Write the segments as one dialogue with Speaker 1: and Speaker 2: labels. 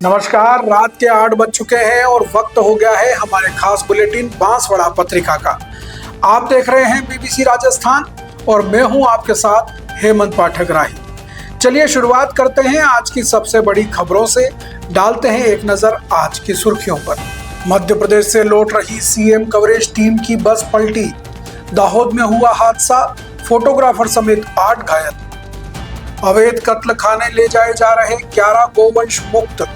Speaker 1: नमस्कार। रात के 8 बज चुके हैं और वक्त हो गया है हमारे खास बुलेटिन बांसवाड़ा पत्रिका का। आप देख रहे हैं बीबीसी राजस्थान और मैं हूं आपके साथ हेमंत पाठक राही। चलिए शुरुआत करते हैं आज की सबसे बड़ी खबरों से। डालते हैं एक नजर आज की सुर्खियों पर। मध्य प्रदेश से लौट रही सीएम कवरेज टीम की बस पलटी। दाहोद में हुआ हादसा, फोटोग्राफर समेत 8 घायल। अवैध कत्ल खाने ले जाए जा रहे 11 गोवंश मुक्त।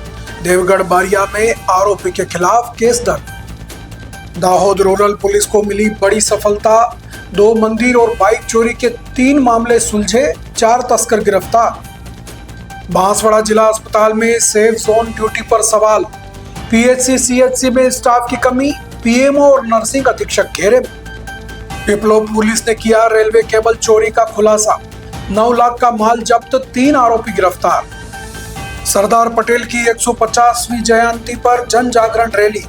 Speaker 1: देवगढ़ बारिया में आरोपी के खिलाफ केस दर्ज। दाहोद रूरल पुलिस को मिली बड़ी सफलता। 2 मंदिर और बाइक चोरी के 3 मामले सुलझे, 4 तस्कर गिरफ्तार। बांसवाड़ा जिला अस्पताल में सेफ जोन ड्यूटी पर सवाल। पीएचसी सीएचसी में स्टाफ की कमी, पीएमओ और नर्सिंग अधीक्षक घेरे में। पिपलो पुलिस ने किया रेलवे केबल चोरी का खुलासा। 9 लाख का माल जब्त, 3 आरोपी गिरफ्तार। सरदार पटेल की 150वीं जयंती पर जन जागरण रैली।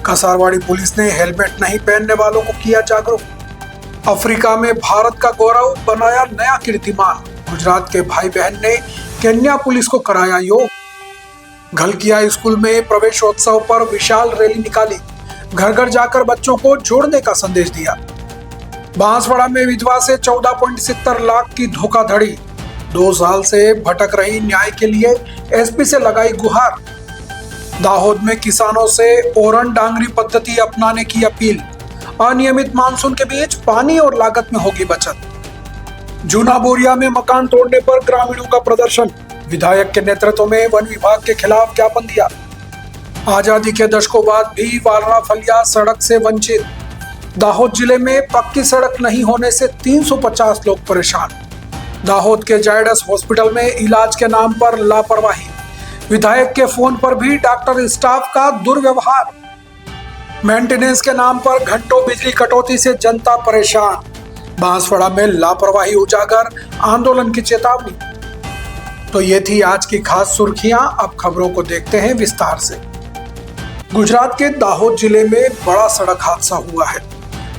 Speaker 1: कसारवाड़ी पुलिस ने हेलमेट नहीं पहनने वालों को किया जागरूक। अफ्रीका में भारत का गौरव बनाया नया कीर्तिमान। गुजरात के भाई बहन ने केन्या पुलिस को कराया योग। घलकिया स्कूल में प्रवेशोत्सव पर विशाल रैली निकाली। घर घर जाकर बच्चों को जोड़ने का संदेश दिया। बांसवाड़ा में विधवा से 14.70 लाख की धोखाधड़ी। 2 साल से भटक रही न्याय के लिए एसपी से लगाई गुहार। दाहोद में किसानों से ओरन डांगरी पद्धति अपनाने की अपील। अनियमित मानसून के बीच पानी और लागत में होगी बचत। जूना बोरिया में मकान तोड़ने पर ग्रामीणों का प्रदर्शन। विधायक के नेतृत्व में वन विभाग के खिलाफ ज्ञापन दिया। आजादी के दशकों बाद भी वालरा फलिया सड़क से वंचित। दाहोद जिले में पक्की सड़क नहीं होने से 350 लोग परेशान। दाहोद के जायडस हॉस्पिटल में इलाज के नाम पर लापरवाही। विधायक के फोन पर भी डॉक्टर स्टाफ का दुर्व्यवहार। मेंटेनेंस के नाम पर घंटों बिजली कटौती से जनता परेशान। बांसवाड़ा में लापरवाही उजागर, आंदोलन की चेतावनी। तो ये थी आज की खास सुर्खियां। अब खबरों को देखते हैं विस्तार से। गुजरात के दाहोद जिले में बड़ा सड़क हादसा हुआ है।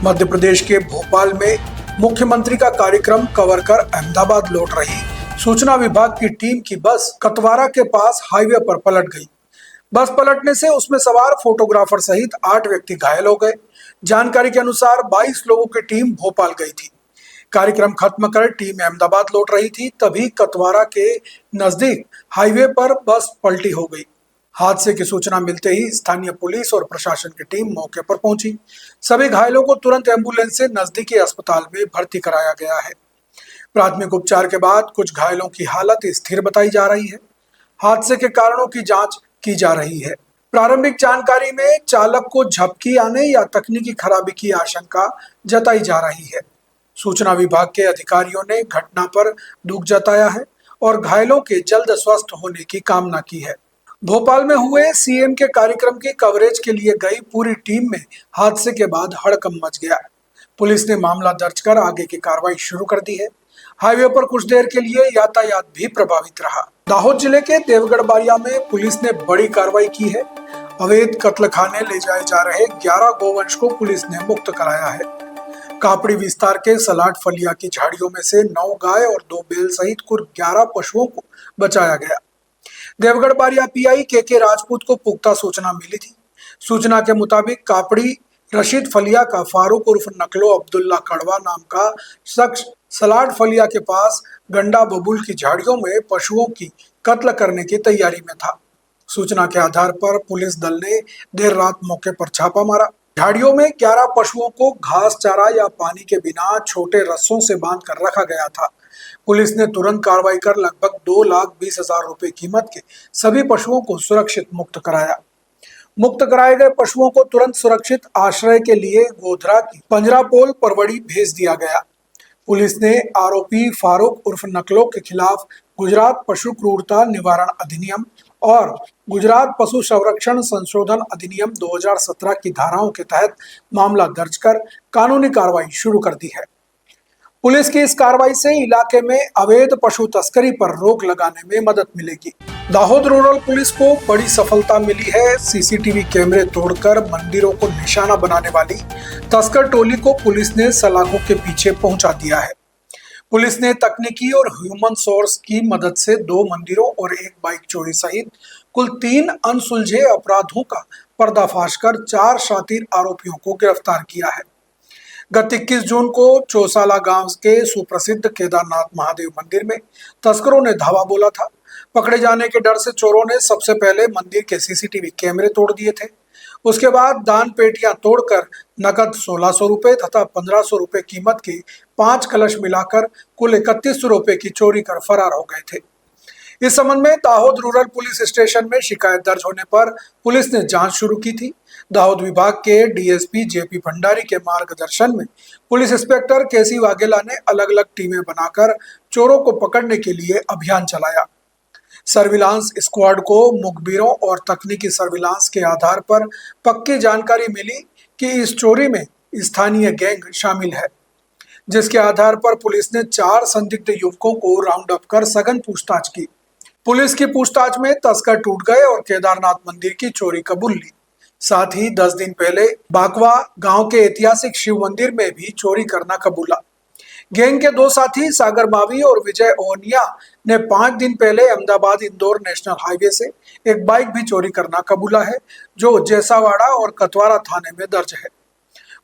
Speaker 1: मध्य प्रदेश के भोपाल में मुख्यमंत्री का कार्यक्रम कवर कर अहमदाबाद लौट रही सूचना विभाग की टीम की बस कतवारा के पास हाईवे पर पलट गई। बस पलटने से उसमें सवार फोटोग्राफर सहित 8 व्यक्ति घायल हो गए। जानकारी के अनुसार 22 लोगों की टीम भोपाल गई थी। कार्यक्रम खत्म कर टीम अहमदाबाद लौट रही थी, तभी कतवारा के नजदीक हाईवे पर बस पलटी हो गई। हादसे की सूचना मिलते ही स्थानीय पुलिस और प्रशासन की टीम मौके पर पहुंची। सभी घायलों को तुरंत एम्बुलेंस से नजदीकी अस्पताल में भर्ती कराया गया है। प्राथमिक उपचार के बाद कुछ घायलों की हालत स्थिर बताई जा रही है। हादसे के कारणों की जांच की जा रही है। प्रारंभिक जानकारी में चालक को झपकी आने या तकनीकी खराबी की आशंका जताई जा रही है। सूचना विभाग के अधिकारियों ने घटना पर दुख जताया है और घायलों के जल्द स्वस्थ होने की कामना की है। भोपाल में हुए सीएम के कार्यक्रम की कवरेज के लिए गई पूरी टीम में हादसे के बाद हड़कंप मच गया। पुलिस ने मामला दर्ज कर आगे की कार्रवाई शुरू कर दी है। हाईवे पर कुछ देर के लिए यातायात भी प्रभावित रहा। दाहोद जिले के देवगढ़ बारिया में पुलिस ने बड़ी कार्रवाई की है। अवैध कत्ल खाने ले जाए जा रहे 11 गोवंश को पुलिस ने मुक्त कराया है। कापड़ी विस्तार के सलाट फलिया की झाड़ियों में से 9 गाय और 2 बैल सहित कुल 11 पशुओं को बचाया गया। देवगढ़ बारिया पीआई के राजपूत को पुख्ता सूचना मिली थी। सूचना के मुताबिक कापड़ी रशीद फलिया का फारूक उर्फ नकलो अब्दुल्ला कड़वा नाम का शख्स सलाट फलिया के पास गंडा बबूल की झाड़ियों में पशुओं की कत्ल करने की तैयारी में था। सूचना के आधार पर पुलिस दल ने देर रात मौके पर छापा मारा। झाड़ियों में 11 पशुओं को घास चारा या पानी के बिना छोटे रस्सों से बांध कर रखा गया था। पुलिस ने तुरंत कार्रवाई कर लगभग 2,20,000 रुपए कीमत के सभी पशुओं को सुरक्षित मुक्त कराया। मुक्त कराए गए पशुओं को तुरंत सुरक्षित आश्रय के लिए गोधरा की पंजरापोल परवड़ी भेज दिया गया। पुलिस ने आरोपी फारूक उर्फ नकलो के खिलाफ गुजरात पशु क्रूरता निवारण अधिनियम और गुजरात पशु संरक्षण संशोधन अधिनियम 2017 की धाराओं के तहत मामला दर्ज कर कानूनी कार्रवाई शुरू कर दी है। पुलिस की इस कार्रवाई से इलाके में अवैध पशु तस्करी पर रोक लगाने में मदद मिलेगी। दाहोद रूरल पुलिस को बड़ी सफलता मिली है। सीसीटीवी कैमरे तोड़कर मंदिरों को निशाना बनाने वाली तस्कर टोली को पुलिस ने सलाखों के पीछे पहुंचा दिया है। पुलिस ने तकनीकी और ह्यूमन सोर्स की मदद से 2 मंदिरों और एक बाइक चोरी सहित कुल 3 अनसुलझे अपराधों का पर्दाफाश कर 4 शातिर आरोपियों को गिरफ्तार किया है। गत 21 जून को चौसाला गांव के सुप्रसिद्ध केदारनाथ महादेव मंदिर में तस्करों ने धावा बोला था। पकड़े जाने के डर से चोरों ने सबसे पहले मंदिर के सीसीटीवी कैमरे तोड़ दिए थे। उसके बाद दान पेटियां तोड़कर नकद 1600 रुपए तथा 1500 रुपए कीमत के 5 कलश मिलाकर कुल 3100 रुपए की चोरी कर फरार हो गए थे। इस संबंध में दाहोद रूरल पुलिस स्टेशन में शिकायत दर्ज होने पर पुलिस ने जांच शुरू की थी। दाहोद विभाग के डीएसपी जेपी भंडारी के मार्गदर्शन में पुलिस इंस्पेक्टर केसी वाघेला ने अलग अलग टीमें बनाकर चोरों को पकड़ने के लिए अभियान चलाया। सर्विलांस स्क्वाड को मुखबिरों और तकनीकी सर्विलांस के आधार पर पक्की जानकारी मिली कि इस चोरी में स्थानीय गैंग शामिल है, जिसके आधार पर पुलिस ने 4 संदिग्ध युवकों को राउंड अप कर सघन पूछताछ की। पुलिस की पूछताछ में तस्कर टूट गए और केदारनाथ मंदिर की चोरी कबूल ली। साथ ही 10 दिन पहले बाकवा गांव के ऐतिहासिक शिव मंदिर में भी चोरी करना कबूला। गैंग के 2 साथी सागर मावी और विजय ओनिया ने 5 दिन पहले अहमदाबाद इंदौर नेशनल हाईवे से एक बाइक भी चोरी करना कबूला है, जो जैसावाड़ा और कतवारा थाने में दर्ज है।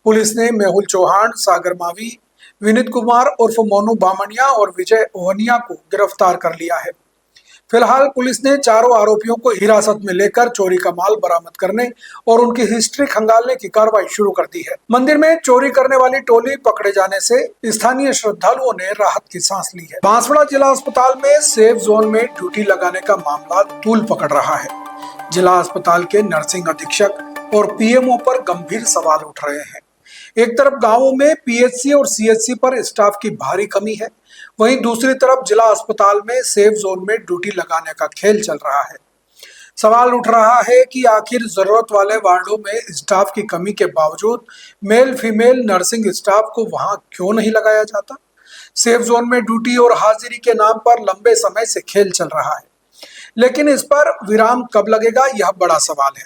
Speaker 1: पुलिस ने मेहुल चौहान, सागर मावी, विनीत कुमार उर्फ मोनू बामनिया और विजय ओहनिया को गिरफ्तार कर लिया है। फिलहाल पुलिस ने चारों आरोपियों को हिरासत में लेकर चोरी का माल बरामद करने और उनकी हिस्ट्री खंगालने की कार्रवाई शुरू कर दी है। मंदिर में चोरी करने वाली टोली पकड़े जाने से स्थानीय श्रद्धालुओं ने राहत की सांस ली है। बांसवाड़ा जिला अस्पताल में सेफ जोन में ड्यूटी लगाने का मामला तूल पकड़ रहा है। जिला अस्पताल के नर्सिंग अधीक्षक और पीएमओ पर गंभीर सवाल उठ रहे हैं। एक तरफ गांवों में पीएचसी और सीएचसी पर स्टाफ की भारी कमी है, वहीं दूसरी तरफ जिला अस्पताल में सेफ जोन में ड्यूटी लगाने का खेल चल रहा है। सवाल उठ रहा है कि आखिर जरूरत वाले वार्डों में स्टाफ की कमी के बावजूद मेल फीमेल नर्सिंग स्टाफ को वहां क्यों नहीं लगाया जाता। सेफ जोन में ड्यूटी और हाजिरी के नाम पर लंबे समय से खेल चल रहा है, लेकिन इस पर विराम कब लगेगा, यह बड़ा सवाल है।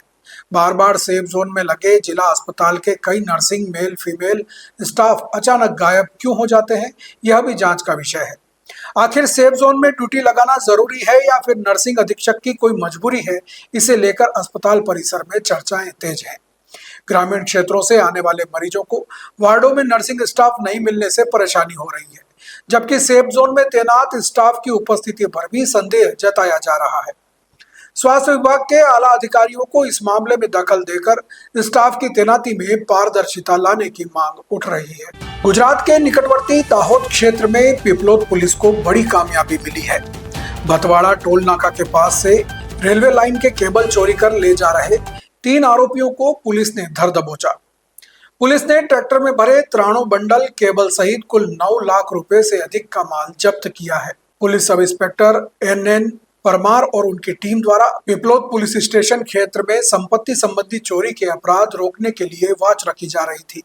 Speaker 1: बार बार सेफ जोन में लगे जिला अस्पताल के कई नर्सिंग मेल फीमेल स्टाफ अचानक गायब क्यों हो जाते हैं, यह भी जांच का विषय है। आखिर सेफ जोन में ड्यूटी लगाना जरूरी है या फिर नर्सिंग अधीक्षक की कोई मजबूरी है, इसे लेकर अस्पताल परिसर में चर्चाएं तेज हैं। ग्रामीण क्षेत्रों से आने वाले मरीजों को वार्डों में नर्सिंग स्टाफ नहीं मिलने से परेशानी हो रही है, जबकि सेफ जोन में तैनात स्टाफ की उपस्थिति पर भी संदेह जताया जा रहा है। स्वास्थ्य विभाग के आला अधिकारियों को इस मामले में दखल देकर स्टाफ की तैनाती में पारदर्शिता लाने की मांग उठ रही है। गुजरात के निकटवर्ती दाहोद क्षेत्र में पिपलोद पुलिस को बड़ी कामयाबी मिली है। बतवाड़ा टोल नाका के पास से रेलवे लाइन के केबल चोरी कर ले जा रहे 3 आरोपियों को पुलिस ने धर दबोचा। पुलिस ने ट्रैक्टर में भरे 93 बंडल केबल सहित कुल 9 लाख रुपए से अधिक का माल जब्त किया है। Police sub inspector NN Parmar और उनकी टीम द्वारा पिपलोद पुलिस स्टेशन क्षेत्र में संपत्ति संबंधी चोरी के अपराध रोकने के लिए वॉच रखी जा रही थी।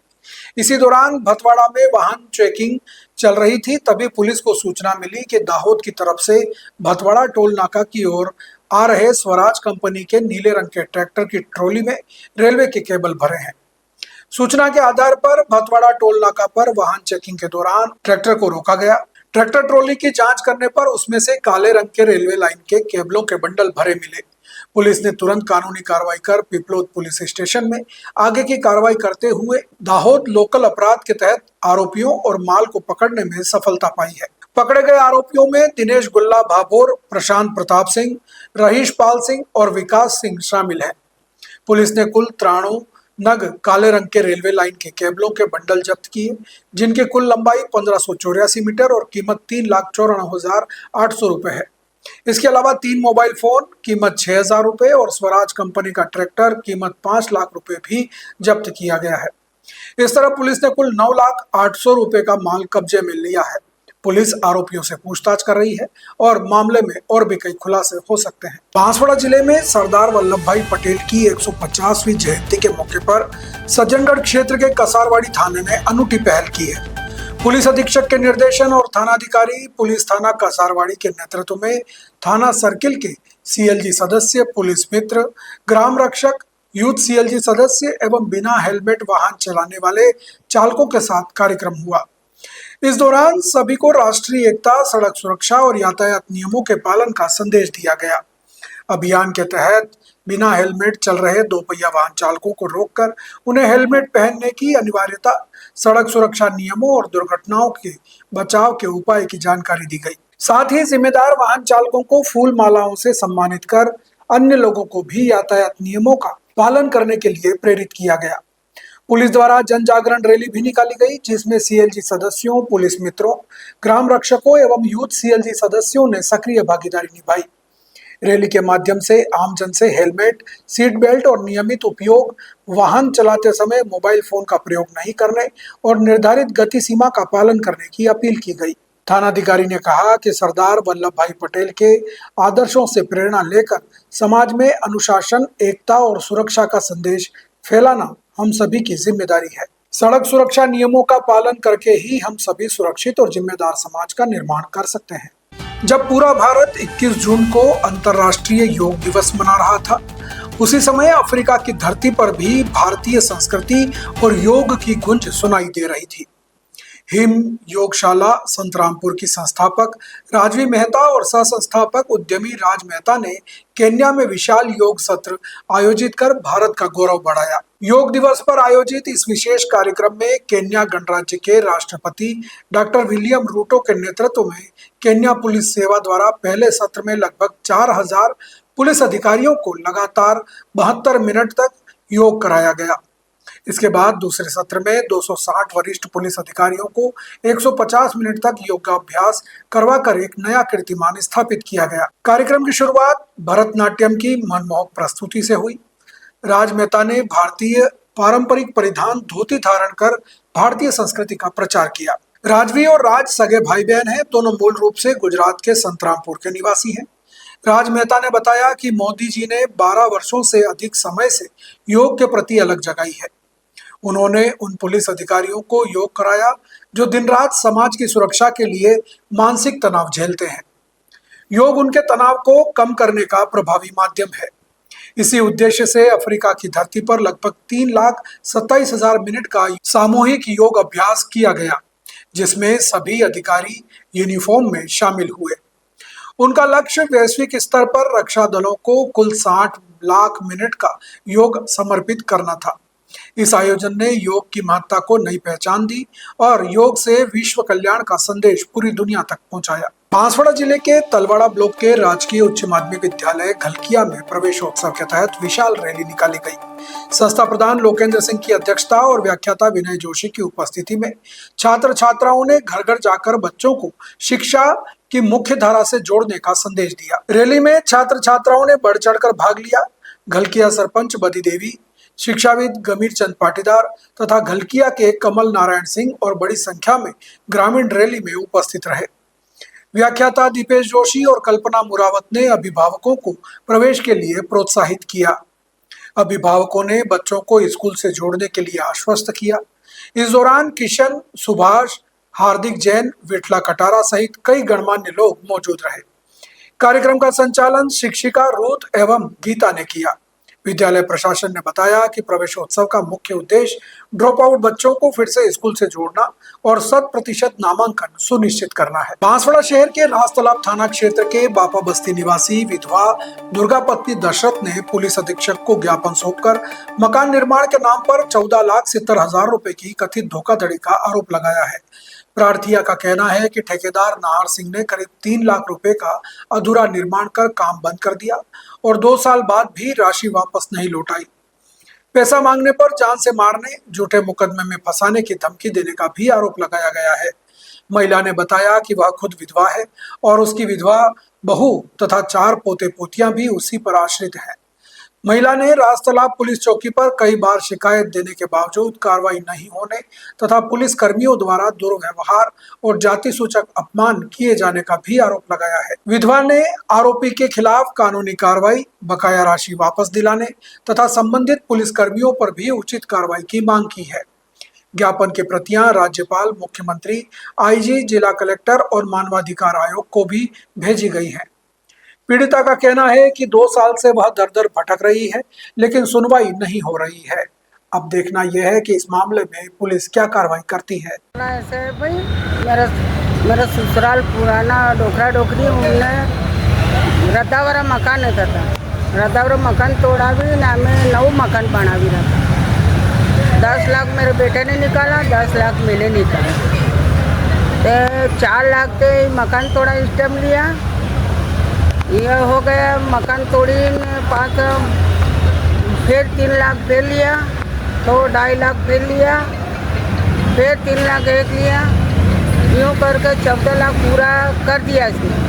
Speaker 1: इसी दौरान भतवाड़ा में वाहन चेकिंग चल रही थी, तभी पुलिस को सूचना मिली कि दाहोद की तरफ से भतवाड़ा टोल नाका की ओर आ रहे स्वराज कंपनी के नीले रंग के ट्रैक्टर की ट्रॉली में रेलवे के केबल भरे हैं। सूचना के आधार पर भतवाड़ा टोल नाका पर वाहन चेकिंग के दौरान ट्रैक्टर को रोका गया। ट्रैक्टर ट्रॉली की जांच करने पर उसमें से काले रंग के रेलवे लाइन के केबलों के बंडल भरे मिले। पुलिस ने तुरंत कानूनी कार्रवाई कर पिपलोद पुलिस स्टेशन में आगे की कार्रवाई करते हुए दाहोद लोकल अपराध के तहत आरोपियों और माल को पकड़ने में सफलता पाई है। पकड़े गए आरोपियों में दिनेश गुल्ला भाभोर, प्रशांत प्रताप सिंह, रहीश पाल सिंह और विकास सिंह शामिल हैं। पुलिस ने कुल 93 नग काले रंग के रेलवे लाइन के केबलों के बंडल जब्त किए, जिनकी कुल लंबाई 1584 मीटर और कीमत 3,94,800 रुपए है। इसके अलावा 3 मोबाइल फोन कीमत 6,000 रुपए और स्वराज कंपनी का ट्रैक्टर कीमत 5 लाख रुपए भी जब्त किया गया है। इस तरह पुलिस ने कुल 9,08,000 रुपए का माल कब्जे में लिया है। पुलिस आरोपियों से पूछताछ कर रही है और मामले में और भी कई खुलासे हो सकते हैं। बांसवाड़ा जिले में सरदार वल्लभ भाई पटेल की 150वीं जयंती के मौके पर सज्जनगढ़ क्षेत्र के कसारवाड़ी थाने ने अनूठी पहल की है। पुलिस अधीक्षक के निर्देशन और थानाधिकारी पुलिस थाना कसारवाड़ी के नेतृत्व में थाना सर्किल के CLG सदस्य, पुलिस मित्र, ग्राम रक्षक, यूथ CLG सदस्य एवं बिना हेलमेट वाहन चलाने वाले चालकों के साथ कार्यक्रम हुआ। इस दौरान सभी को राष्ट्रीय एकता, सड़क सुरक्षा और यातायात नियमों के पालन का संदेश दिया गया। अभियान के तहत बिना हेलमेट चल रहे दोपहिया वाहन चालकों को रोककर उन्हें हेलमेट पहनने की अनिवार्यता, सड़क सुरक्षा नियमों और दुर्घटनाओं के बचाव के उपाय की जानकारी दी गई। साथ ही जिम्मेदार वाहन चालकों को फूल मालाओं से सम्मानित कर अन्य लोगों को भी यातायात नियमों का पालन करने के लिए प्रेरित किया गया। पुलिस द्वारा जन जागरण रैली भी निकाली गई, जिसमें सीएलजी सदस्यों, पुलिस मित्रों, ग्राम रक्षकों एवं यूथ सीएलजी सदस्यों ने सक्रिय भागीदारी निभाई। रैली के माध्यम से आमजन से हेलमेट, सीट बेल्ट और नियमित उपयोग, वाहन चलाते समय मोबाइल फोन का प्रयोग नहीं करने और निर्धारित गति सीमा का पालन करने की अपील की गई। थानाधिकारी ने कहा कि सरदार वल्लभ भाई पटेल के आदर्शों से प्रेरणा लेकर समाज में अनुशासन, एकता और सुरक्षा का संदेश फैलाना हम सभी की जिम्मेदारी है। सड़क सुरक्षा नियमों का पालन करके ही हम सभी सुरक्षित और जिम्मेदार समाज का निर्माण कर सकते हैं। जब पूरा भारत 21 जून को अंतर्राष्ट्रीय योग दिवस मना रहा था, उसी समय अफ्रीका की धरती पर भी भारतीय संस्कृति और योग की गूंज सुनाई दे रही थी। हिम योगशाला संतरामपुर की संस्थापक राजवी मेहता और सह संस्थापक उद्यमी राज मेहता ने केन्या में विशाल योग सत्र आयोजित कर भारत का गौरव बढ़ाया। योग दिवस पर आयोजित इस विशेष कार्यक्रम में केन्या गणराज्य के राष्ट्रपति डॉक्टर विलियम रूटो के नेतृत्व में केन्या पुलिस सेवा द्वारा पहले सत्र में लगभग 4000 पुलिस अधिकारियों को लगातार 72 मिनट तक योग कराया गया। इसके बाद दूसरे सत्र में 260 वरिष्ठ पुलिस अधिकारियों को 150 मिनट तक योगाभ्यास करवाकर एक नया कीर्तिमान स्थापित किया गया। कार्यक्रम की शुरुआत भरतनाट्यम की मनमोहक प्रस्तुति से हुई। राज मेहता ने भारतीय पारंपरिक परिधान धोती धारण कर भारतीय संस्कृति का प्रचार किया। राजवी और राज सगे भाई बहन हैं। दोनों मूल रूप से गुजरात के संतरामपुर के निवासी हैं। राज मेहता ने बताया कि मोदी जी ने 12 वर्षों से अधिक समय से योग के प्रति अलग जगाई है। उन्होंने उन पुलिस अधिकारियों को योग कराया जो दिन रात समाज की सुरक्षा के लिए मानसिक तनाव झेलते हैं। योग उनके तनाव को कम करने का प्रभावी माध्यम है। इसी उद्देश्य से अफ्रीका की धरती पर लगभग 3,27,000 मिनट का सामूहिक योग अभ्यास किया गया, जिसमें सभी अधिकारी यूनिफॉर्म में शामिल हुए। उनका लक्ष्य वैश्विक स्तर पर रक्षा दलों को कुल 60 लाख मिनट का योग समर्पित करना था। इस आयोजन ने योग की महत्ता को नई पहचान दी और योग से विश्व कल्याण का संदेश पूरी दुनिया तक पहुंचाया। बांसवाड़ा जिले के तलवाड़ा ब्लॉक के राजकीय उच्च माध्यमिक विद्यालय घलकिया में प्रवेशोत्सव के तहत विशाल रैली निकाली गई। संस्था प्रधान लोकेंद्र सिंह की अध्यक्षता और व्याख्याता विनय जोशी की उपस्थिति में छात्र छात्राओं ने घर घर जाकर बच्चों को शिक्षा की मुख्य धारा से जोड़ने का संदेश दिया। रैली में छात्र छात्राओं ने बढ़ चढ़कर भाग लिया। घलकिया सरपंच बदी देवी, शिक्षाविद गमीर चंद पाटीदार तथा घलकिया के कमल नारायण सिंह और बड़ी संख्या में ग्रामीण रैली में उपस्थित रहे। व्याख्याता दीपेश जोशी और कल्पना मुरावत ने अभिभावकों को प्रवेश के लिए प्रोत्साहित किया। अभिभावकों ने बच्चों को स्कूल से जोड़ने के लिए आश्वस्त किया। इस दौरान किशन, सुभाष, हार्दिक जैन, विठला कटारा सहित कई गणमान्य लोग मौजूद रहे। कार्यक्रम का संचालन शिक्षिका रूथ एवं गीता ने किया। विद्यालय प्रशासन ने बताया कि प्रवेशोत्सव का मुख्य उद्देश्य ड्रॉप आउट बच्चों को फिर से स्कूल से जोड़ना और 100% नामांकन सुनिश्चित करना है। बांसवाड़ा शहर के राजतालाब थाना क्षेत्र के बापा बस्ती निवासी विधवा दुर्गापति दशरथ ने पुलिस अधीक्षक को ज्ञापन सौंपकर मकान निर्माण के नाम पर 14,70,000 रुपए की कथित धोखाधड़ी का आरोप लगाया है। प्रार्थिया का कहना है कि ठेकेदार नाहर सिंह ने करीब 3 लाख रुपए का अधूरा निर्माण कर काम बंद कर दिया और 2 साल बाद भी राशि वापस नहीं लौटाई। पैसा मांगने पर जान से मारने, झूठे मुकदमे में फंसाने की धमकी देने का भी आरोप लगाया गया है। महिला ने बताया कि वह खुद विधवा है और उसकी विधवा बहू तथा 4 पोते पोतियां भी उसी पर आश्रित हैं। महिला ने राजतालाब पुलिस चौकी पर कई बार शिकायत देने के बावजूद कार्रवाई नहीं होने तथा पुलिस कर्मियों द्वारा दुर्व्यवहार और जाति सूचक अपमान किए जाने का भी आरोप लगाया है। विधवा ने आरोपी के खिलाफ कानूनी कार्रवाई, बकाया राशि वापस दिलाने तथा संबंधित पुलिस कर्मियों पर भी उचित कार्रवाई की मांग की है। ज्ञापन की प्रतियां राज्यपाल, मुख्यमंत्री, आईजी, जिला कलेक्टर और मानवाधिकार आयोग को भी भेजी गई है। पीड़िता का कहना है कि 2 साल से वह दर दर भटक रही है, लेकिन सुनवाई नहीं हो रही है। अब देखना यह है कि इस मामले में पुलिस क्या कार्रवाई करती है।
Speaker 2: ऐसे है भाई, मेरा ससुराल पुराना डोकरा डोकरी उनने रद्दावरा मकान है था। रद्दावरा मकान तोड़ा भी ना, मैं 9 मकान बना भी रहा। 10 लाख मेरे बेटे ने निकाला, 10 लाख मैंने निकाला। तो 4 लाख से मकान तोड़ा स्टेम लिया, ये हो गया। मकान तोड़ी 5, फिर 3 लाख फिर लिया, तो 2.5 लाख फिर लिया, फिर 3 लाख एक लिया, यूँ करके 14 लाख पूरा कर दिया इसने।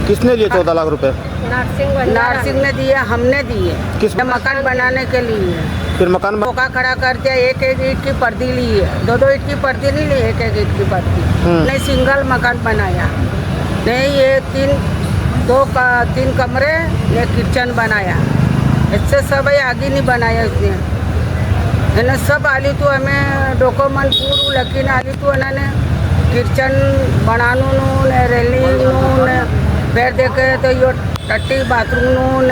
Speaker 3: किसने लिए 14 लाख रुपए?
Speaker 2: नारसिंह ने दिए, हमने दिए।
Speaker 3: किस
Speaker 2: मकान बनाने के लिए?
Speaker 3: फिर मकान
Speaker 2: मौका खड़ा कर दिया। एक ईंट की पर्दी ली है, 2 ईंट की पर्दी नहीं ली, एक ईंट की पर्दी नहीं, सिंगल मकान बनाया नहीं। ये 3 कमरे, एक किचन बनाया। इससे सब आगे नहीं बनाया इसने, है ना। सब आली तो हमें डॉक्यूमेंट पूरा लेकिन आली तो उन्होंने किचन बनानू रेलिंग फिर देखे तो ये टट्टी बाथरूम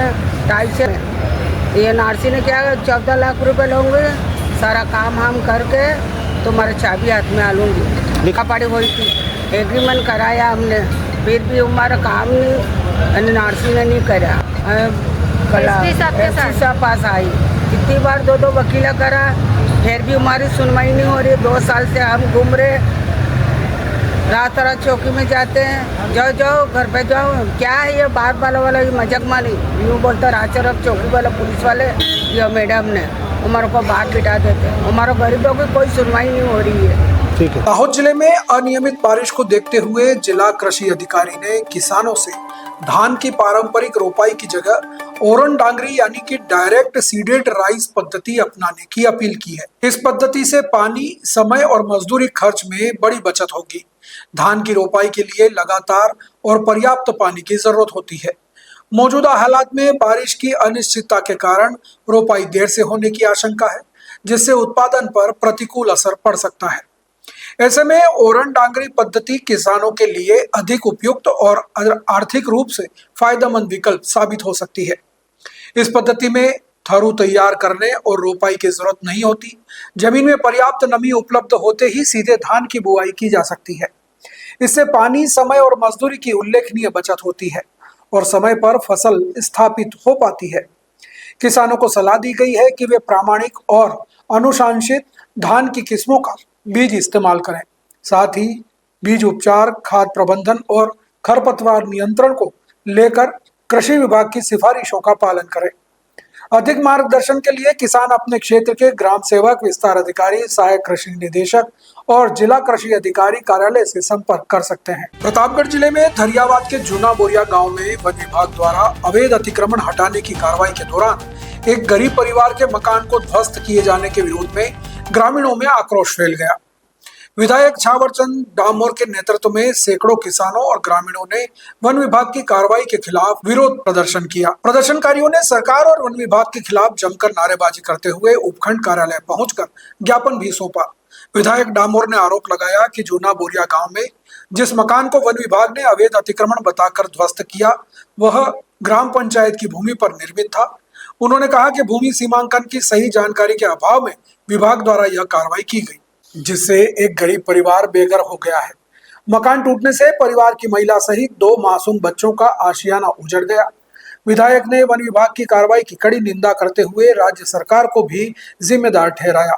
Speaker 2: टाइल्स। ये नारसी ने क्या 14 लाख रुपए लूँगे, सारा काम हम करके तुम्हारे चाबी हाथ में आ लूँगी। लिखा पड़ी हुई थी, एग्रीमेंट कराया हमने, फिर भी हमारा काम नहीं, नारसी ने नहीं करा। कला पास आई, कितनी बार 2 वकीला करा, फिर भी हमारी सुनवाई नहीं हो रही। 2 साल से हम घूम रहे, रात चौकी में जाते हैं, जाओ घर पे जाओ। क्या है ये बात वाला ये मजाक मानी, यूँ बोलता राचरक चौकी वाला पुलिस वाले, ये मैडम ने हमारे को बात बिठा देते। हमारे गरीबों की कोई सुनवाई नहीं हो रही है।
Speaker 3: ठीक है।
Speaker 1: दाहोद जिले में अनियमित बारिश को देखते हुए जिला कृषि अधिकारी ने किसानों से धान की पारंपरिक रोपाई की जगह ओरन डांगरी यानी कि डायरेक्ट सीडेड राइस पद्धति अपनाने की अपील की है। इस पद्धति से पानी, समय और मजदूरी खर्च में बड़ी बचत होगी। धान की रोपाई के लिए लगातार और पर्याप्त पानी की जरूरत होती है। मौजूदा हालात में बारिश की अनिश्चितता के कारण रोपाई देर से होने की आशंका है, जिससे उत्पादन पर प्रतिकूल असर पड़ सकता है। ऐसे में ओरन डांगरी पद्धति किसानों के लिए अधिक उपयुक्त और आर्थिक रूप से फायदेमंद विकल्प साबित हो सकती है। इस पद्धति में थरू तैयार करने और रोपाई की जरूरत नहीं होती। जमीन में पर्याप्त नमी उपलब्ध होते ही सीधे धान की बुआई की जा सकती है। इससे पानी, समय और मजदूरी की उल्लेखनीय बचत होती है और समय पर फसल स्थापित हो पाती है। किसानों को सलाह दी गई है कि वे प्रामाणिक और अनुशंसित धान की किस्मों का बीज इस्तेमाल करें। साथ ही बीज उपचार, खाद प्रबंधन और खरपतवार नियंत्रण को लेकर कृषि विभाग की सिफारिशों का पालन करें। अधिक मार्गदर्शन के लिए किसान अपने क्षेत्र के ग्राम सेवक, विस्तार अधिकारी, सहायक कृषि निदेशक और जिला कृषि अधिकारी कार्यालय से संपर्क कर सकते हैं। प्रतापगढ़ जिले में धरियावाद के जूना बोरिया गांव में वन विभाग द्वारा अवैध अतिक्रमण हटाने की कार्रवाई के दौरान एक गरीब परिवार के मकान को ध्वस्त किए जाने के विरोध में ग्रामीणों में आक्रोश फैल गया। विधायक छावरचंद डामोर के नेतृत्व में सैकड़ों किसानों और ग्रामीणों ने वन विभाग की कार्रवाई के खिलाफ विरोध प्रदर्शन किया। प्रदर्शनकारियों ने सरकार और वन विभाग के खिलाफ जमकर नारेबाजी करते हुए उपखंड कार्यालय पहुंचकर ज्ञापन भी सौंपा। विधायक डामोर ने आरोप लगाया कि जूना बोरिया गांव में जिस मकान को वन विभाग ने अवैध अतिक्रमण बताकर ध्वस्त किया, वह ग्राम पंचायत की भूमि पर निर्मित था। उन्होंने कहा कि भूमि सीमांकन की सही जानकारी के अभाव में विभाग द्वारा यह कार्रवाई की गई, जिससे एक गरीब परिवार बेघर हो गया है। मकान टूटने से परिवार की महिला सहित 2 मासूम बच्चों का आशियाना उजड़ गया। विधायक ने वन विभाग की कार्रवाई की कड़ी निंदा करते हुए राज्य सरकार को भी जिम्मेदार ठहराया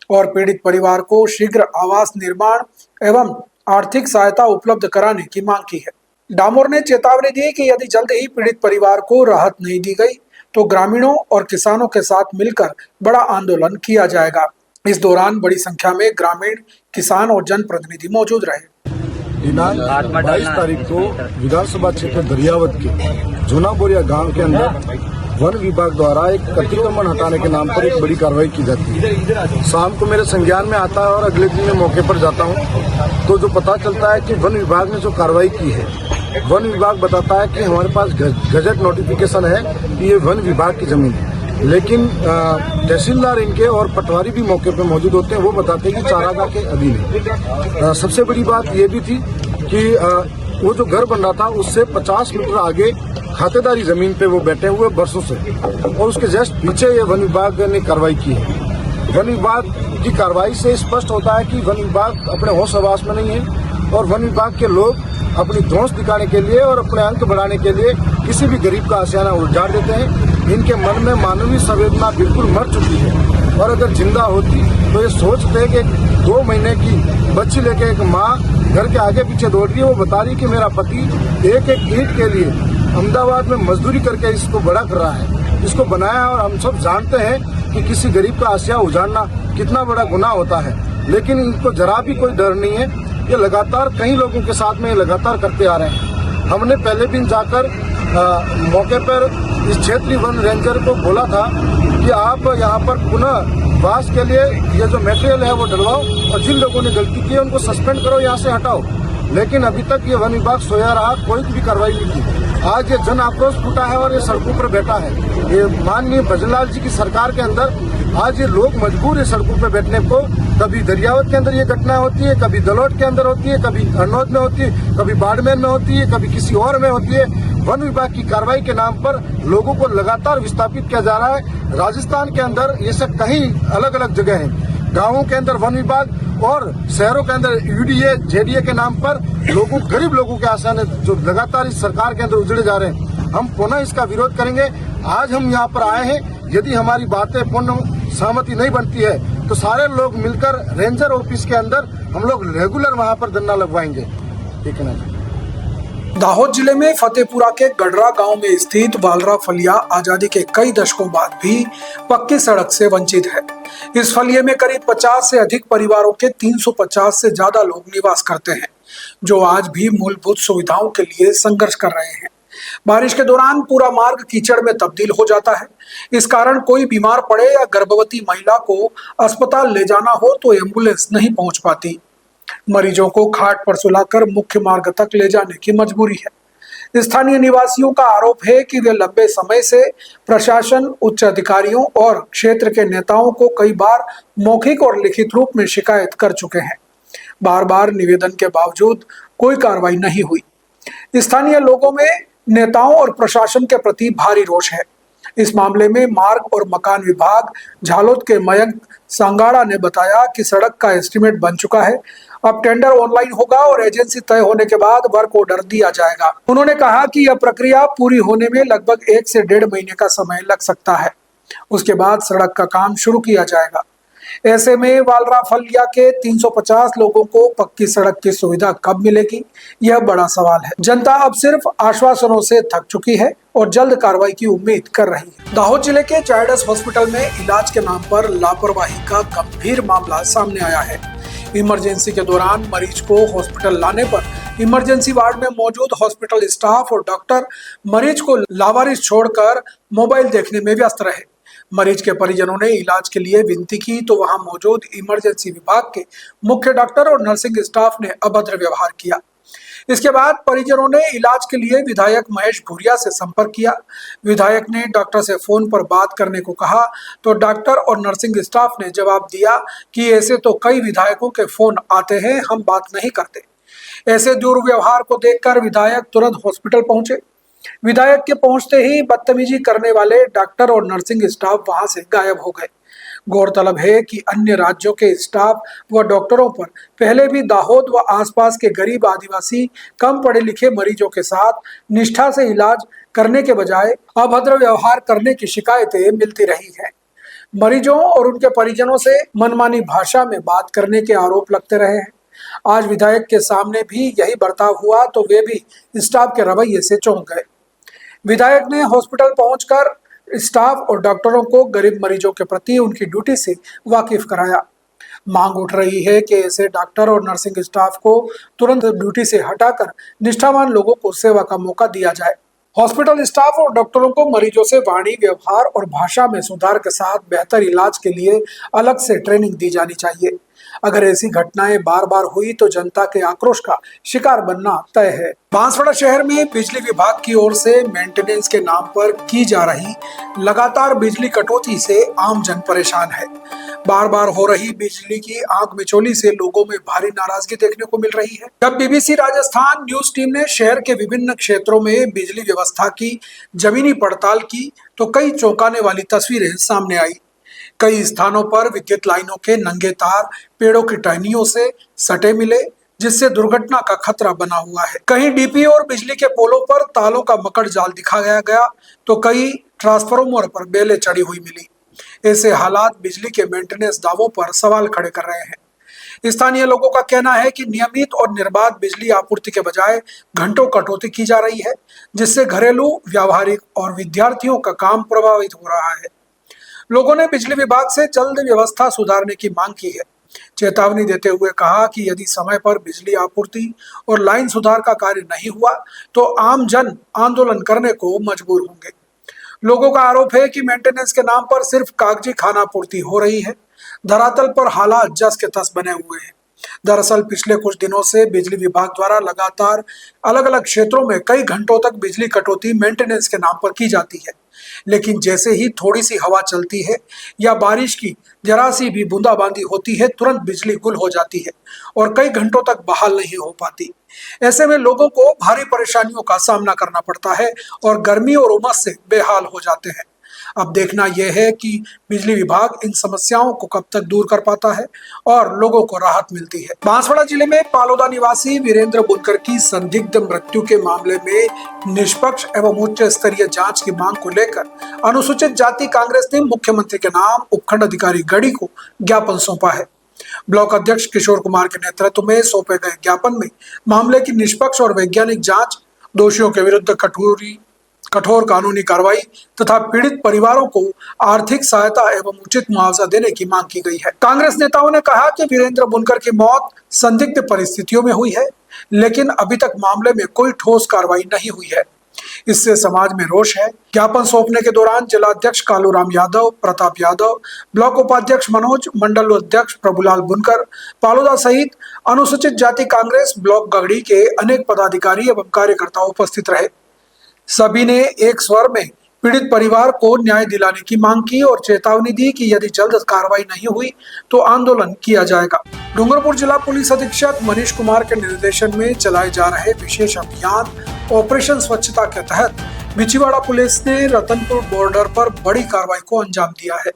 Speaker 1: और पीड़ित परिवार को शीघ्र आवास निर्माण एवं आर्थिक सहायता उपलब्ध कराने की मांग की है। डामोर ने चेतावनी दी कि यदि जल्द ही पीड़ित परिवार को राहत नहीं दी गई तो ग्रामीणों और किसानों के साथ मिलकर बड़ा आंदोलन किया जाएगा। इस दौरान बड़ी संख्या में ग्रामीण, किसान और जनप्रतिनिधि मौजूद रहे।
Speaker 4: दिनांक 22 तारीख को विधानसभा क्षेत्र दरियावद के जूना बोरिया गांव के अंदर वन विभाग द्वारा एक अतिक्रमण हटाने के नाम पर एक बड़ी कार्रवाई की जाती है। शाम को मेरे संज्ञान में आता है और अगले दिन मैं मौके पर जाता हूं तो जो पता चलता है कि वन विभाग ने जो कार्रवाई की है, वन विभाग बताता है कि हमारे पास गजट नोटिफिकेशन है कि ये वन विभाग की जमीन है, लेकिन तहसीलदार इनके और पटवारी भी मौके पर मौजूद होते हैं, वो बताते हैं कि चारागाह के अधीन है। सबसे बड़ी बात ये भी थी कि वो जो घर बन रहा था उससे 50 मीटर आगे खातेदारी जमीन पे वो बैठे हुए बरसों से, और उसके जस्ट पीछे ये वन विभाग ने कार्रवाई की है। वन विभाग की कार्रवाई से स्पष्ट होता है कि वन विभाग अपने होश हवास में नहीं है और वन विभाग के लोग अपनी धौंस दिखाने के लिए और अपने अंक बढ़ाने के लिए किसी भी गरीब का आशियाना उजाड़ देते हैं। इनके मन में मानवीय संवेदना बिल्कुल मर चुकी है और अगर जिंदा होती तो ये सोचते कि 2 महीने की बच्ची लेके एक माँ घर के आगे पीछे दौड़ रही है, वो बता रही कि मेरा पति एक ईंट के लिए अहमदाबाद में मजदूरी करके इसको बड़ा कर रहा है, इसको बनाया। और हम सब जानते हैं कि किसी गरीब का आशिया उजाड़ना कितना बड़ा गुनाह होता है, लेकिन इनको जरा भी कोई डर नहीं है। ये लगातार कई लोगों के साथ में लगातार करते आ रहे हैं। हमने पहले दिन जाकर मौके पर इस क्षेत्रीय वन रेंजर को बोला था कि आप यहाँ पर पुनः वास के लिए ये जो मटेरियल है वो डलवाओ और जिन लोगों ने गलती की है उनको सस्पेंड करो, यहाँ से हटाओ। लेकिन अभी तक ये वन विभाग सोया रहा, कोई भी कार्रवाई नहीं की। आज ये जन आक्रोश फूटा है और ये सड़कों पर बैठा है। ये माननीय भजनलाल जी की सरकार के अंदर आज ये लोग मजबूर है सड़कों पर बैठने को। कभी दरियावत के अंदर ये घटना होती है, कभी दलोट के अंदर होती है, कभी हरनौत में होती है, कभी बाड़मेर में होती है, कभी किसी और में होती है। वन विभाग की कार्रवाई के नाम पर लोगों को लगातार विस्थापित किया जा रहा है। राजस्थान के अंदर ये सब कहीं अलग अलग जगह है, गाँवों के अंदर वन विभाग और शहरों के अंदर यूडीए जेडीए के नाम पर लोगों गरीब लोगों के आसाने जो लगातार इस सरकार के अंदर उजड़े जा रहे हैं। हम पुनः इसका विरोध करेंगे। आज हम यहाँ पर आए हैं, यदि हमारी बातें पूर्ण सहमति नहीं बनती है तो सारे लोग मिलकर रेंजर ऑफिस के अंदर हम लोग रेगुलर वहाँ पर धरना लगवाएंगे। ठीक है ना।
Speaker 1: दाहोद जिले में फतेहपुरा के गडरा गांव में स्थित वालरा फलिया आजादी के कई दशकों बाद भी पक्की सड़क से वंचित है। इस फलिये में करीब 50 से अधिक परिवारों के 350 से ज्यादा लोग निवास करते हैं, जो आज भी मूलभूत सुविधाओं के लिए संघर्ष कर रहे हैं। बारिश के दौरान पूरा मार्ग कीचड़ में तब्दील हो जाता है। इस कारण कोई बीमार पड़े या गर्भवती महिला को अस्पताल ले जाना हो तो एम्बुलेंस नहीं पहुंच पाती। मरीजों को खाट पर सुलाकर मुख्य मार्ग तक ले जाने की मजबूरी है। स्थानीय निवासियों का आरोप है कि वे लंबे समय से प्रशासन, उच्च अधिकारियों और क्षेत्र के नेताओं को कई बार मौखिक और लिखित रूप में शिकायत कर चुके हैं। बार बार निवेदन के बावजूद कोई कार्रवाई नहीं हुई। स्थानीय लोगों में नेताओं और प्रशासन के प्रति भारी रोष है। इस मामले में मार्ग और मकान विभाग झालोद के मयंक सांगाड़ा ने बताया कि सड़क का एस्टीमेट बन चुका है। अब टेंडर ऑनलाइन होगा और एजेंसी तय होने के बाद वर्क ऑर्डर दिया जाएगा। उन्होंने कहा कि यह प्रक्रिया पूरी होने में लगभग 1 से 1.5 महीने का समय लग सकता है। उसके बाद सड़क का काम शुरू किया जाएगा। ऐसे में वालरा फलिया के 350 लोगों को पक्की सड़क की सुविधा कब मिलेगी, यह बड़ा सवाल है। जनता अब सिर्फ आश्वासनों से थक चुकी है और जल्द कार्रवाई की उम्मीद कर रही है। दाहोद जिले के जायडस हॉस्पिटल में इलाज के नाम पर लापरवाही का गंभीर मामला सामने आया है। इमरजेंसी के दौरान मरीज को हॉस्पिटल लाने पर इमरजेंसी वार्ड में मौजूद हॉस्पिटल स्टाफ और डॉक्टर मरीज को लावारिस छोड़कर मोबाइल देखने में व्यस्त रहे। मरीज के परिजनों ने इलाज के लिए विनती की तो वहां मौजूद इमरजेंसी विभाग के मुख्य डॉक्टर और नर्सिंग स्टाफ ने अभद्र व्यवहार किया। इसके बाद परिजनों ने इलाज के लिए विधायक महेश भूरिया से संपर्क किया। विधायक ने डॉक्टर से फोन पर बात करने को कहा तो डॉक्टर और नर्सिंग स्टाफ ने जवाब दिया कि ऐसे तो कई विधायकों के फोन आते हैं, हम बात नहीं करते। ऐसे दुर्व्यवहार को देखकर विधायक तुरंत हॉस्पिटल पहुंचे। विधायक के पहुंचते ही बदतमीजी करने वाले डॉक्टर और नर्सिंग स्टाफ वहां से गायब हो गए। गौरतलब है कि अन्य राज्यों के स्टाफ व डॉक्टरों पर पहले भी दाहोद व आसपास के गरीब आदिवासी कम पढ़े लिखे मरीजों के साथ निष्ठा से इलाज करने के बजाय अभद्र व्यवहार करने की शिकायतें मिलती रही है। मरीजों और उनके परिजनों से मनमानी भाषा में बात करने के आरोप लगते रहे हैं। आज विधायक के सामने भी यही बर्ताव हुआ तो वे भी स्टाफ के रवैये से चौंक गए। विधायक ने हॉस्पिटल पहुंचकर स्टाफ और डॉक्टरों को गरीब मरीजों के प्रति उनकी ड्यूटी से वाकिफ कराया। मांग उठ रही है कि ऐसे डॉक्टर और नर्सिंग स्टाफ को तुरंत ड्यूटी से हटाकर निष्ठावान लोगों को सेवा का मौका दिया जाए। हॉस्पिटल स्टाफ और डॉक्टरों को मरीजों से वाणी, व्यवहार और भाषा में सुधार के साथ बेहतर इलाज के लिए अलग से ट्रेनिंग दी जानी चाहिए। अगर ऐसी घटनाएं बार बार हुई तो जनता के आक्रोश का शिकार बनना तय है। बांसवाड़ा शहर में बिजली विभाग की ओर से मेंटेनेंस के नाम पर की जा रही लगातार बिजली कटौती से आम जन परेशान है। बार बार हो रही बिजली की आंख मिचौली से लोगों में भारी नाराजगी देखने को मिल रही है। जब बीबीसी राजस्थान न्यूज टीम ने शहर के विभिन्न क्षेत्रों में बिजली व्यवस्था की जमीनी पड़ताल की तो कई चौंकाने वाली तस्वीरें सामने आई। कई स्थानों पर विद्युत लाइनों के नंगे तार पेड़ों की टहनियों से सटे मिले, जिससे दुर्घटना का खतरा बना हुआ है। कहीं डीपी और बिजली के पोलों पर तालों का मकड़ जाल दिखाया गया तो कई ट्रांसफार्मर पर बेलें चढ़ी हुई मिली। ऐसे हालात बिजली के मेंटेनेंस दावों पर सवाल खड़े कर रहे हैं। स्थानीय लोगों का कहना है कि नियमित और निर्बाध बिजली आपूर्ति के बजाय घंटों कटौती की जा रही है, जिससे घरेलू, व्यावहारिक और विद्यार्थियों का काम प्रभावित हो रहा है। लोगों ने बिजली विभाग से जल्द व्यवस्था सुधारने की मांग की है, चेतावनी देते हुए कहा कि यदि समय पर बिजली आपूर्ति और लाइन सुधार का कार्य नहीं हुआ तो आम जन आंदोलन करने को मजबूर होंगे। लोगों का आरोप है कि मेंटेनेंस के नाम पर सिर्फ कागजी खानापूर्ति हो रही है, धरातल पर हालात जस के तस बने हुए हैं। दरअसल पिछले कुछ दिनों से बिजली विभाग द्वारा लगातार अलग अलग क्षेत्रों में कई घंटों तक बिजली कटौती मेंटेनेंस के नाम पर की जाती है, लेकिन जैसे ही थोड़ी सी हवा चलती है या बारिश की जरा सी भी बूंदाबांदी होती है, तुरंत बिजली गुल हो जाती है और कई घंटों तक बहाल नहीं हो पाती। ऐसे में लोगों को भारी परेशानियों का सामना करना पड़ता है और गर्मी और उमस से बेहाल हो जाते हैं। अब देखना यह है कि बिजली विभाग इन समस्याओं को कब तक दूर कर पाता है और लोगों को राहत मिलती है। बांसवाड़ा जिले में पालोदा निवासी वीरेंद्र बुनकर की संदिग्ध मृत्यु के मामले में निष्पक्ष एवं उच्च स्तरीय जांच की मांग को लेकर अनुसूचित जाति कांग्रेस ने मुख्यमंत्री के नाम उपखंड अधिकारी गढ़ी को ज्ञापन सौंपा है। ब्लॉक अध्यक्ष किशोर कुमार के नेतृत्व में सौंपे गए ज्ञापन में मामले की निष्पक्ष और वैज्ञानिक जांच, दोषियों के विरुद्ध कठोर कानूनी कार्रवाई तथा पीड़ित परिवारों को आर्थिक सहायता एवं उचित मुआवजा देने की मांग की गई है। कांग्रेस नेताओं ने कहा कि वीरेंद्र बुनकर की मौत संदिग्ध परिस्थितियों में हुई है, लेकिन अभी तक मामले में कोई ठोस कार्रवाई नहीं हुई है। इससे समाज में रोष है। ज्ञापन सौंपने के दौरान जिला अध्यक्ष कालूराम यादव, प्रताप यादव, ब्लॉक उपाध्यक्ष मनोज, मंडल अध्यक्ष प्रभुलाल बुनकर, पालोदा सहित अनुसूचित जाति कांग्रेस ब्लॉक गढ़ी के अनेक पदाधिकारी एवं कार्यकर्ता उपस्थित रहे। सभी ने एक स्वर में पीड़ित परिवार को न्याय दिलाने की मांग की और चेतावनी दी कि यदि जल्द कार्रवाई नहीं हुई तो आंदोलन किया जाएगा। डूंगरपुर जिला पुलिस अधीक्षक मनीष कुमार के निर्देशन में चलाए जा रहे विशेष अभियान ऑपरेशन स्वच्छता के तहत बिछीवाड़ा पुलिस ने रतनपुर बॉर्डर पर बड़ी कार्रवाई को अंजाम दिया है।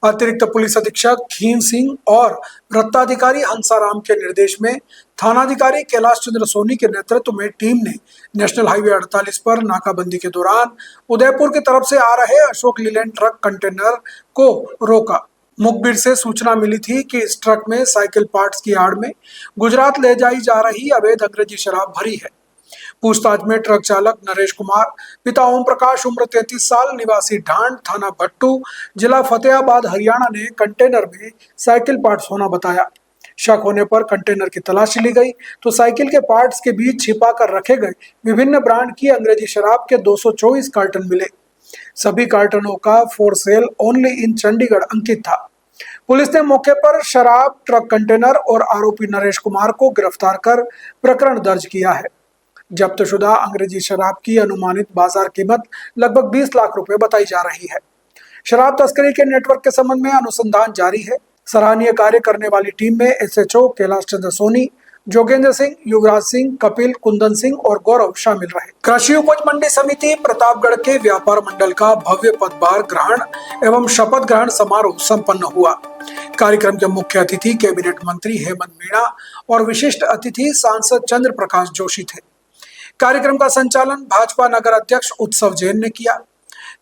Speaker 1: अतिरिक्त पुलिस अधीक्षक खीन सिंह और वृत्ताधिकारी हंसाराम के निर्देश में थानाधिकारी कैलाश चंद्र सोनी के नेतृत्व में टीम ने नेशनल हाईवे 48 पर नाकाबंदी के दौरान उदयपुर की तरफ से आ रहे अशोक लीलैंड ट्रक कंटेनर को रोका। मुखबिर से सूचना मिली थी कि इस ट्रक में साइकिल पार्ट्स की आड़ में गुजरात ले जाई जा रही अवैध अंग्रेजी शराब भरी है। पूछताछ में ट्रक चालक नरेश कुमार, पिता ओम प्रकाश, उम्र 33 साल, निवासी ढांड, थाना भट्टू, जिला फतेहाबाद, हरियाणा ने कंटेनर में साइकिल पार्ट्स होना बताया। शक होने पर कंटेनर की तलाशी ली गई तो साइकिल के पार्ट्स के बीच छिपा कर रखे गए विभिन्न ब्रांड की अंग्रेजी शराब के 224 कार्टन मिले। सभी कार्टनों का for sale only in Chandigarh अंकित था। पुलिस ने मौके पर शराब, ट्रक कंटेनर और आरोपी नरेश कुमार को गिरफ्तार कर प्रकरण दर्ज किया है। जब्तशुदा अंग्रेजी शराब की अनुमानित बाजार कीमत लगभग 20 लाख रुपए बताई जा रही है। शराब तस्करी के नेटवर्क के संबंध में अनुसंधान जारी है। सराहनीय कार्य करने वाली टीम में एसएचओ कैलाश चंद्र सोनी, जोगेंद्र सिंह, युवराज सिंह, कपिल, कुंदन सिंह और गौरव शामिल रहे। कृषि उपज मंडी समिति प्रतापगढ़ के व्यापार मंडल का भव्य पदभार ग्रहण एवं शपथ ग्रहण समारोह संपन्न हुआ। कार्यक्रम के मुख्य अतिथि कैबिनेट मंत्री हेमंत मीणा और विशिष्ट अतिथि सांसद चंद्र प्रकाश जोशी थे। कार्यक्रम का संचालन भाजपा नगर अध्यक्ष उत्सव जैन ने किया।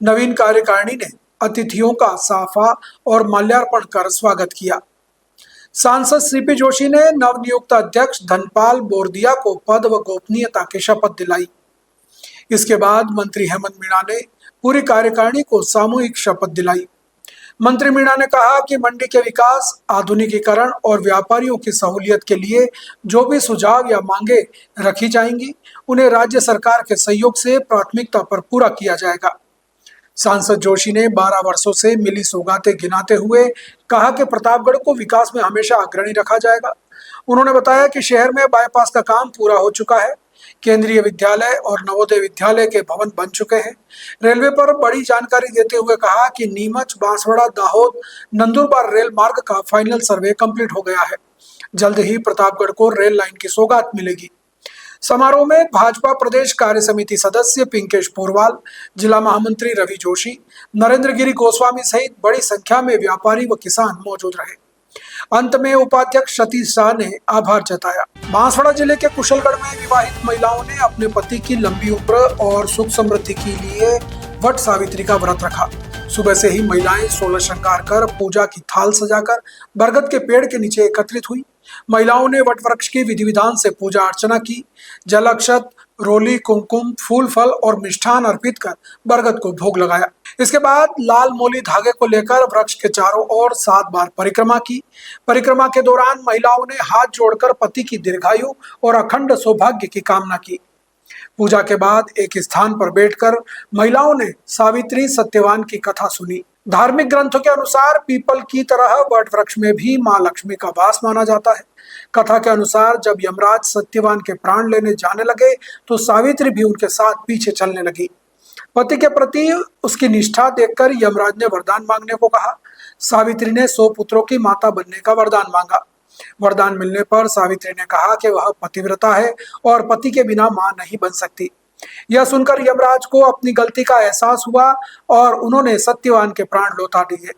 Speaker 1: नवीन कार्यकारिणी ने अतिथियों का साफा और माल्यार्पण कर स्वागत किया। सांसद सीपी जोशी ने नवनियुक्त अध्यक्ष धनपाल बोरदिया को पद व गोपनीयता की शपथ दिलाई। इसके बाद मंत्री हेमंत मीणा ने पूरी कार्यकारिणी को सामूहिक शपथ दिलाई। मंत्री मीणा ने कहा कि मंडी के विकास, आधुनिकीकरण और व्यापारियों की सहूलियत के लिए जो भी सुझाव या मांगे रखी जाएंगी, उन्हें राज्य सरकार के सहयोग से प्राथमिकता पर पूरा किया जाएगा। सांसद जोशी ने 12 वर्षों से मिली सौगातें गिनाते हुए कहा कि प्रतापगढ़ को विकास में हमेशा अग्रणी रखा जाएगा। उन्होंने बताया कि शहर में बाईपास का काम पूरा हो चुका है, केंद्रीय विद्यालय और नवोदय विद्यालय के भवन बन चुके हैं। रेलवे पर बड़ी जानकारी देते हुए कहा कि नीमच, बांसवाड़ा, दाहोद, नंदुरबार रेल मार्ग का फाइनल सर्वे कंप्लीट हो गया है। जल्द ही प्रतापगढ़ को रेल लाइन की सौगात मिलेगी। समारोह में भाजपा प्रदेश कार्य समिति सदस्य पिंकेश पोरवाल, जिला महामंत्री रवि जोशी, नरेंद्र गिरी गोस्वामी सहित बड़ी संख्या में व्यापारी व किसान मौजूद रहे। अंत में उपाध्यक्ष सतीश शाह ने आभार जताया। बांसवाड़ा जिले के कुशलगढ़ में विवाहित महिलाओं ने अपने पति की लंबी उम्र और सुख समृद्धि के लिए वट सावित्री का व्रत रखा। सुबह से ही महिलाएं सोलह श्रृंगार कर, पूजा की थाल सजाकर बरगद के पेड़ के नीचे एकत्रित हुई। महिलाओं ने वट वृक्ष की विधि विधान से पूजा अर्चना की। जल अक्षत, रोली, कुमकुम, फूल फल और मिष्ठान अर्पित कर बरगद को भोग लगाया। इसके बाद लाल मोली धागे को लेकर वृक्ष के चारों ओर 7 बार परिक्रमा की। परिक्रमा के दौरान महिलाओं ने हाथ जोड़कर पति की दीर्घायु और अखंड सौभाग्य की कामना की। पूजा के बाद एक स्थान पर बैठकर महिलाओं ने सावित्री सत्यवान की कथा सुनी। धार्मिक ग्रंथों के अनुसार पीपल की तरह वट वृक्ष में भी मां लक्ष्मी का वास माना जाता है। कथा के अनुसार जब यमराज सत्यवान के प्राण लेने जाने लगे तो सावित्री भी उनके साथ पीछे चलने लगी। पति के प्रति उसकी निष्ठा देखकर यमराज ने वरदान मांगने को कहा। सावित्री ने 100 पुत्रों की माता बनने का वरदान मांगा। वरदान मिलने पर सावित्री ने कहा कि वह पतिव्रता है और पति के बिना मां नहीं बन सकती। यह सुनकर यमराज को अपनी गलती का एहसास हुआ और उन्होंने सत्यवान के प्राण लौटा दिए।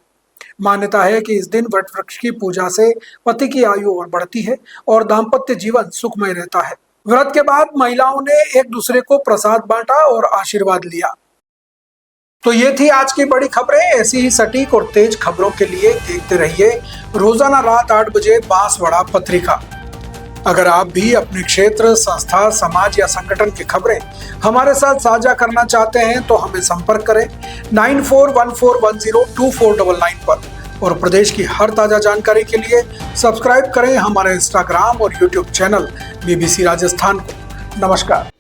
Speaker 1: मान्यता है कि इस दिन वट वृक्ष की पूजा से पति की आयु और बढ़ती है और दाम्पत्य जीवन सुखमय रहता है। व्रत के बाद महिलाओं ने एक दूसरे को प्रसाद बांटा और आशीर्वाद लिया। तो ये थी आज की बड़ी खबरें। ऐसी ही सटीक और तेज खबरों के लिए देखते रहिए रोजाना रात 8 बजे बांसवाड़ा पत्रिका। अगर आप भी अपने क्षेत्र, संस्था, समाज या संगठन की खबरें हमारे साथ साझा करना चाहते हैं तो हमें संपर्क करें 9414102499 पर। और प्रदेश की हर ताजा जानकारी के लिए सब्सक्राइब करें हमारे इंस्टाग्राम और यूट्यूब चैनल BBC राजस्थान को। नमस्कार।